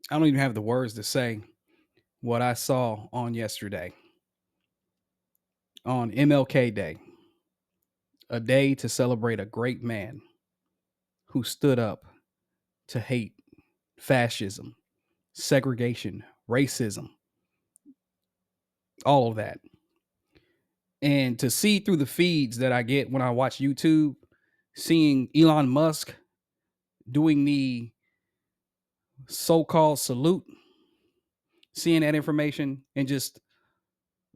I don't even have the words to say what I saw on yesterday on MLK Day, a day to celebrate a great man who stood up to hate fascism, segregation, racism, all of that. And to see through the feeds that I get when I watch YouTube, seeing Elon Musk doing the so-called salute, seeing that information and just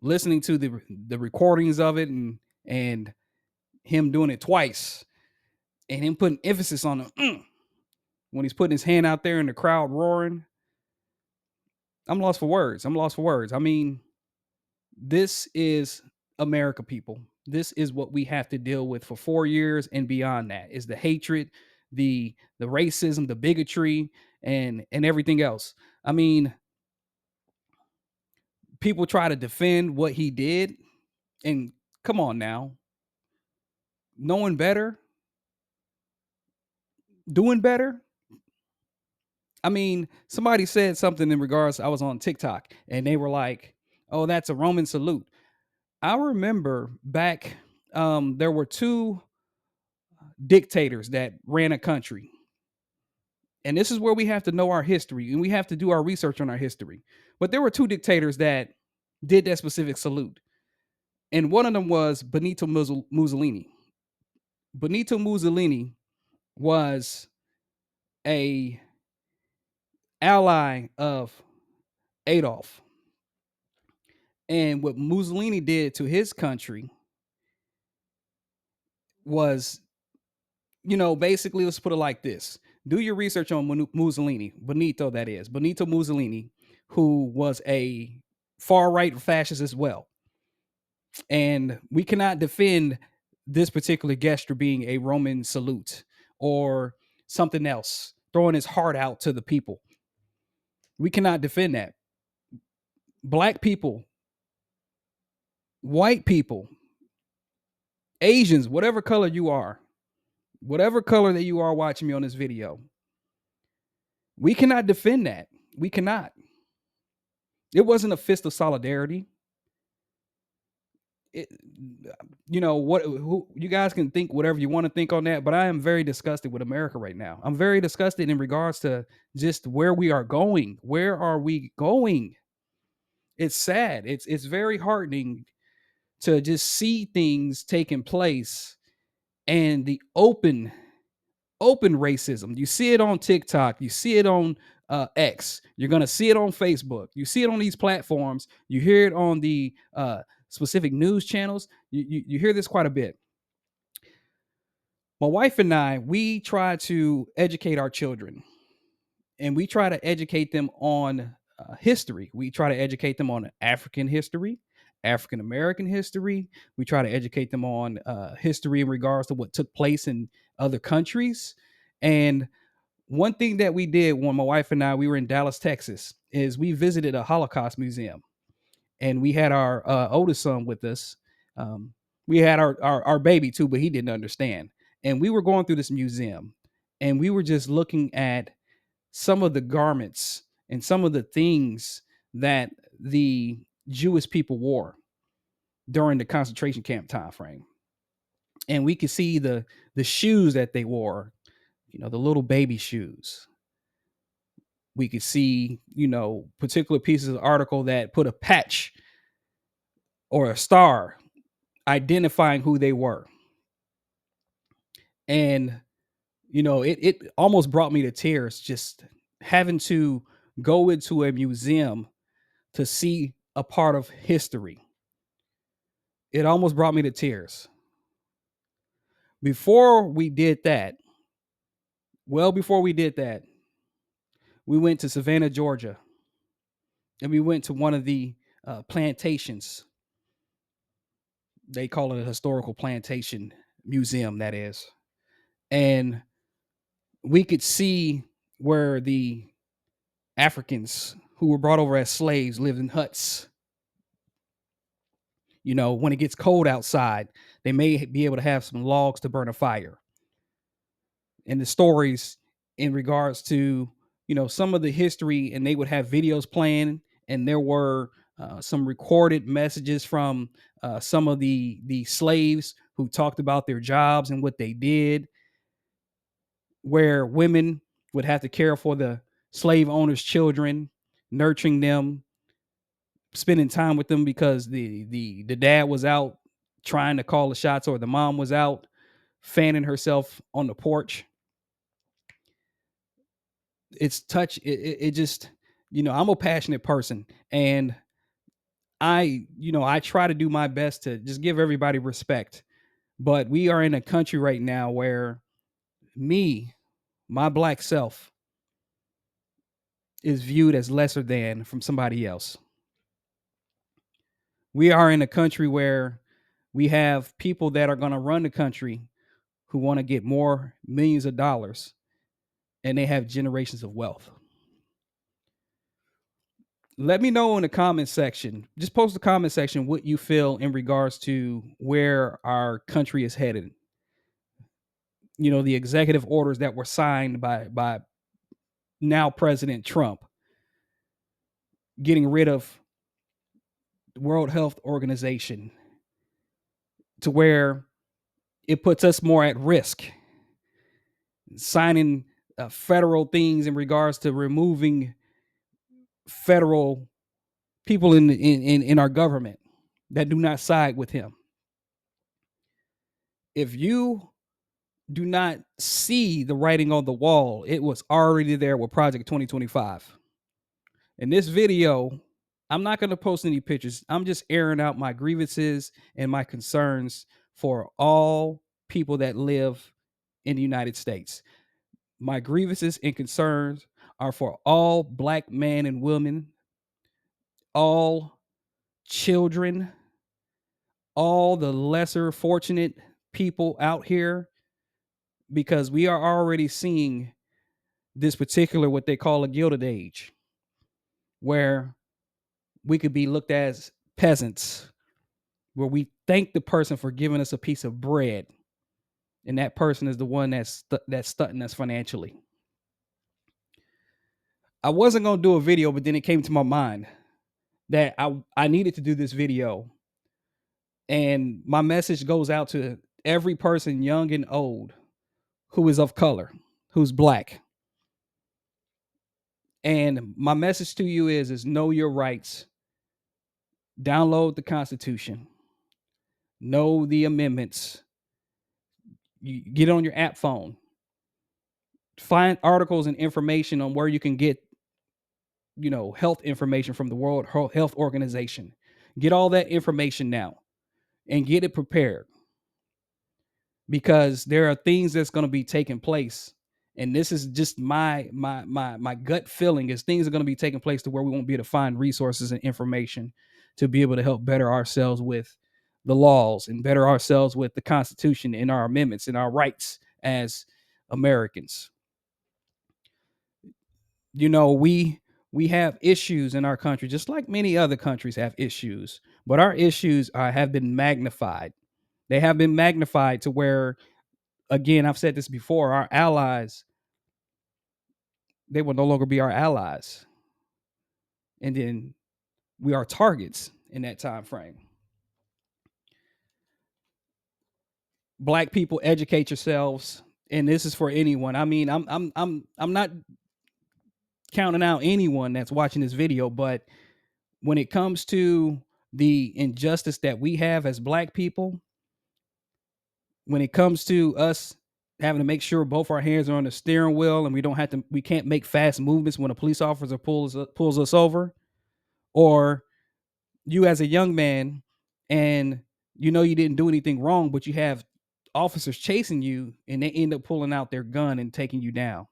listening to the recordings of it and him doing it twice and him putting emphasis on the when he's putting his hand out there and the crowd roaring. I'm lost for words. I'm lost for words. I mean, this is America, people. This is what we have to deal with for 4 years and beyond. That is the hatred, the racism, the bigotry, and everything else. I mean, people try to defend what he did, and come on now, knowing better, doing better. I mean, somebody said something in regards. I was on TikTok, and they were like, "Oh, that's a Roman salute." I remember back, there were two dictators that ran a country. And this is where we have to know our history and we have to do our research on our history. But there were two dictators that did that specific salute. And one of them was Mussolini. Benito Mussolini was a ally of Adolf. And what Mussolini did to his country was, basically, let's put it like this. Do your research on Mussolini, Benito, that is, Benito Mussolini, who was a far right fascist as well. And we cannot defend this particular gesture being a Roman salute or something else, throwing his heart out to the people. We cannot defend that. Black people, white people, Asians, whatever color you are, whatever color that you are watching me on this video, we cannot defend that. We cannot. It wasn't a fist of solidarity. It, you guys can think whatever you want to think on that, but I am very disgusted with America right now. I'm very disgusted in regards to just where we are going. Where are we going? It's sad. It's very heartening to just see things taking place and the open racism. You see it on TikTok, you see it on X, you're gonna see it on Facebook, you see it on these platforms, you hear it on the specific news channels. You hear this quite a bit. My wife and I, we try to educate our children, and we try to educate them on history. We try to educate them on African history, African American history. We try to educate them on history in regards to what took place in other countries. And one thing that we did when my wife and I we were in Dallas, Texas, is we visited a Holocaust museum, and we had our oldest son with us. We had our baby too, but he didn't understand. And we were going through this museum, and we were just looking at some of the garments and some of the things that the Jewish people wore during the concentration camp time frame. And we could see the shoes that they wore, the little baby shoes. We could see, particular pieces of article that put a patch or a star identifying who they were. And, it almost brought me to tears just having to go into a museum to see a part of history. It almost brought me to tears. Before we did that, before we did that, we went to Savannah, Georgia, and we went to one of the plantations. They call it a historical plantation museum, that is. And we could see where the Africans who were brought over as slaves lived in huts. When it gets cold outside, they may be able to have some logs to burn a fire. And the stories in regards to some of the history, and they would have videos playing, and there were some recorded messages from some of the slaves who talked about their jobs and what they did, where women would have to care for the slave owners' children, nurturing them, spending time with them because the dad was out trying to call the shots, or the mom was out fanning herself on the porch. It's touch it just, I'm a passionate person, and I try to do my best to just give everybody respect. But we are in a country right now where me, my black self, is viewed as lesser than from somebody else. We are in a country where we have people that are going to run the country who want to get more millions of dollars, and they have generations of wealth. Let me know in the comment section. Just post the comment section what you feel in regards to where our country is headed. The executive orders that were signed by now President Trump, getting rid of the World Health Organization, to where it puts us more at risk, signing federal things in regards to removing federal people in our government that do not side with him. If you do not see the writing on the wall, it was already there with Project 2025. In this video, I'm not going to post any pictures. I'm just airing out my grievances and my concerns for all people that live in the United States. My grievances and concerns are for all black men and women, all children, all the lesser fortunate people out here, because we are already seeing this particular, what they call a Gilded Age, where we could be looked at as peasants, where we thank the person for giving us a piece of bread, and that person is the one that's stunting us financially. I wasn't going to do a video, but then it came to my mind that I needed to do this video, and my message goes out to every person, young and old, who is of color, who's black. And my message to you is know your rights. Download the Constitution. Know the amendments. You get on your app phone. Find articles and information on where you can get, health information from the World Health Organization. Get all that information now and get it prepared, because there are things that's going to be taking place, and this is just my gut feeling, is things are going to be taking place to where we won't be able to find resources and information to be able to help better ourselves with the laws and better ourselves with the Constitution and our amendments and our rights as Americans. We have issues in our country, just like many other countries have issues, but our issues have been magnified. They have been magnified to where, again, I've said this before, our allies, they will no longer be our allies. And then we are targets in that time frame. Black people, educate yourselves. And this is for anyone. I mean, I'm not counting out anyone that's watching this video, but when it comes to the injustice that we have as black people, when it comes to us having to make sure both our hands are on the steering wheel, and we can't make fast movements when a police officer pulls us over, or you as a young man, and you didn't do anything wrong, but you have officers chasing you and they end up pulling out their gun and taking you down.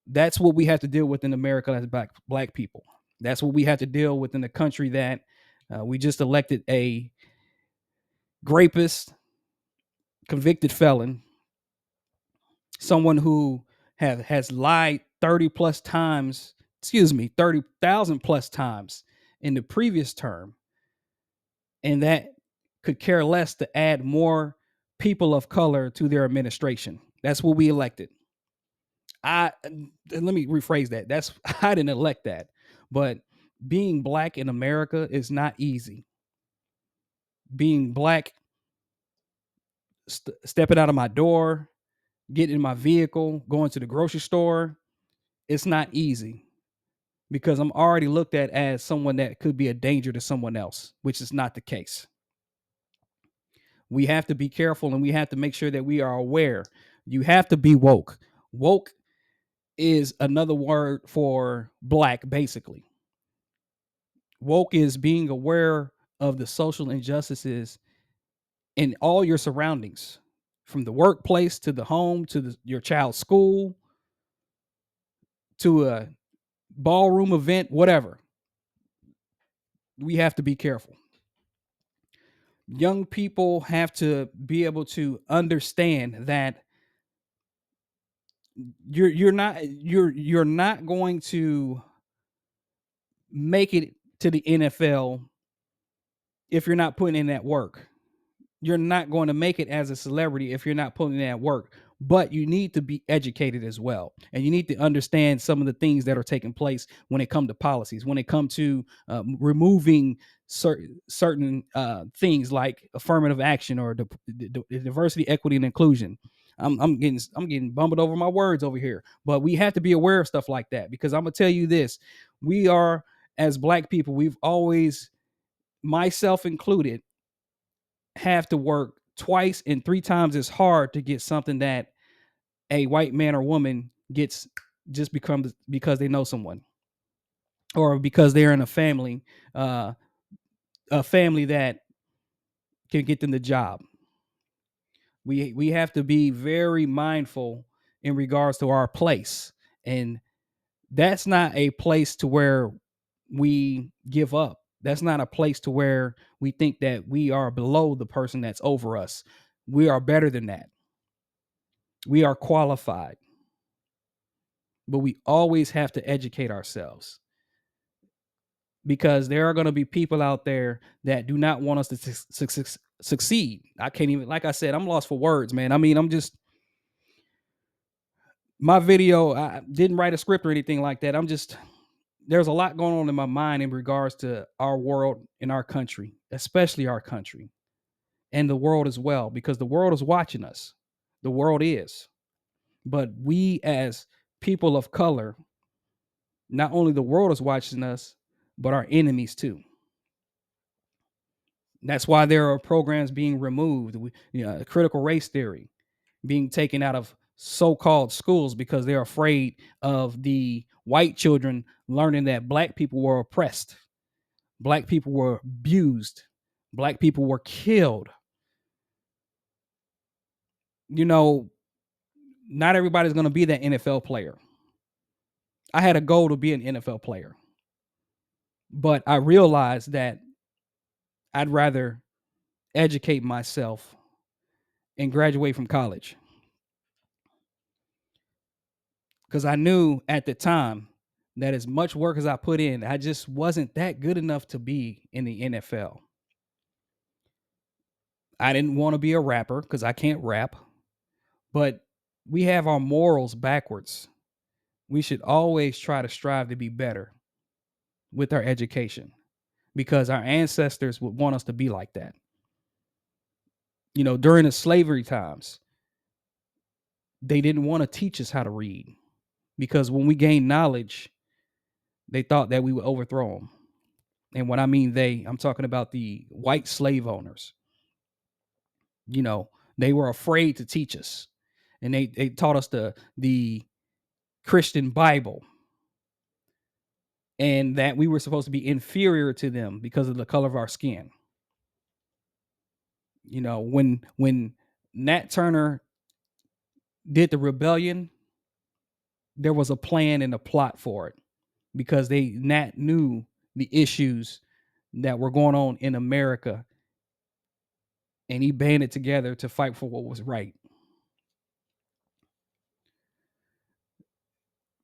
That's what we have to deal with in America as black people. That's what we have to deal with in the country that we just elected a rapist, convicted felon, someone who has lied 30 plus times, 30,000 plus times in the previous term, and that could care less to add more people of color to their administration. That's what we elected. Let me rephrase that. That's I didn't elect that, but being black in America is not easy. Being black, stepping out of my door, getting in my vehicle, going to the grocery store, it's not easy because I'm already looked at as someone that could be a danger to someone else, which is not the case. We have to be careful and we have to make sure that we are aware. You have to be woke. Woke is another word for black, basically. Woke is being aware of the social injustices in all your surroundings, from the workplace to the home to your child's school to a ballroom event, whatever. We have to be careful. Young people have to be able to understand that you're not going to make it to the NFL if you're not putting in that work. You're not going to make it as a celebrity if you're not putting in that work. But you need to be educated as well, and you need to understand some of the things that are taking place when it comes to policies, when it comes to removing certain things like affirmative action or the diversity, equity, and inclusion. I'm getting bumbled over my words over here, but we have to be aware of stuff like that because I'm gonna tell you this: we are, as black people, we've always, myself included, have to work twice and three times as hard to get something that a white man or woman gets just because they know someone or because they're in uh, a family that can get them the job. We have to be very mindful in regards to our place, and that's not a place to where we give up. That's not a place to where we think that we are below the person that's over us. We are better than that. We are qualified, but we always have to educate ourselves because there are going to be people out there that do not want us to succeed. I can't even, like I said, I'm lost for words, man. I mean, I'm just, my video, I didn't write a script or anything like that. There's a lot going on in my mind in regards to our world and our country, especially our country and the world as well, because the world is watching us. The world is. But we, as people of color, not only the world is watching us, but our enemies too. That's why there are programs being removed, critical race theory being taken out of so-called schools because they're afraid of the white children learning that black people were oppressed, black people were abused, black people were killed. You know, not everybody's going to be that NFL player. I had a goal to be an NFL player, but I realized that I'd rather educate myself and graduate from college because I knew at the time that as much work as I put in, I just wasn't that good enough to be in the NFL. I didn't want to be a rapper because I can't rap, but we have our morals backwards. We should always try to strive to be better with our education because our ancestors would want us to be like that. You know, during the slavery times, they didn't want to teach us how to read because when we gained knowledge, they thought that we would overthrow them. And when I mean they, I'm talking about the white slave owners. You know, they were afraid to teach us. And they taught us the Christian Bible and that we were supposed to be inferior to them because of the color of our skin. You know, when Nat Turner did the rebellion, there was a plan and a plot for it because Nat knew the issues that were going on in America and he banded together to fight for what was right.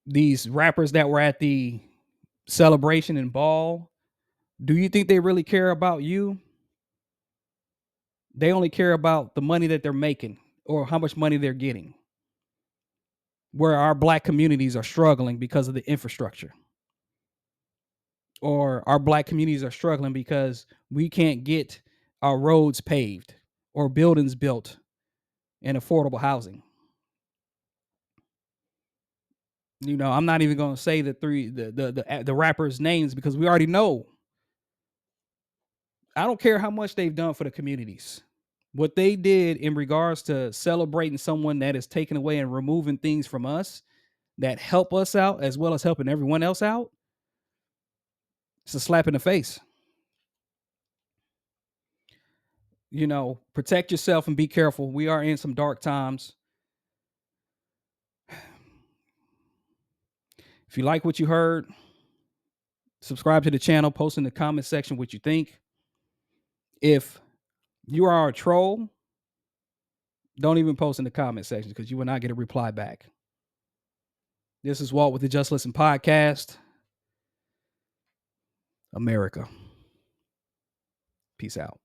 These rappers that were at the celebration and ball, do you think they really care about you? They only care about the money that they're making or how much money they're getting. where our black communities are struggling because of the infrastructure, or our black communities are struggling because we can't get our roads paved or buildings built and affordable housing. I'm not even going to say the rappers' names because we already know. I don't care how much they've done for the communities. What they did in regards to celebrating someone that is taking away and removing things from us that help us out as well as helping everyone else out, it's a slap in the face. Protect yourself and be careful. We are in some dark times. If you like what you heard, subscribe to the channel, post in the comment section what you think. If you are a troll, don't even post in the comment section because you will not get a reply back. This is Walt with the Just Listen Podcast. America. Peace out.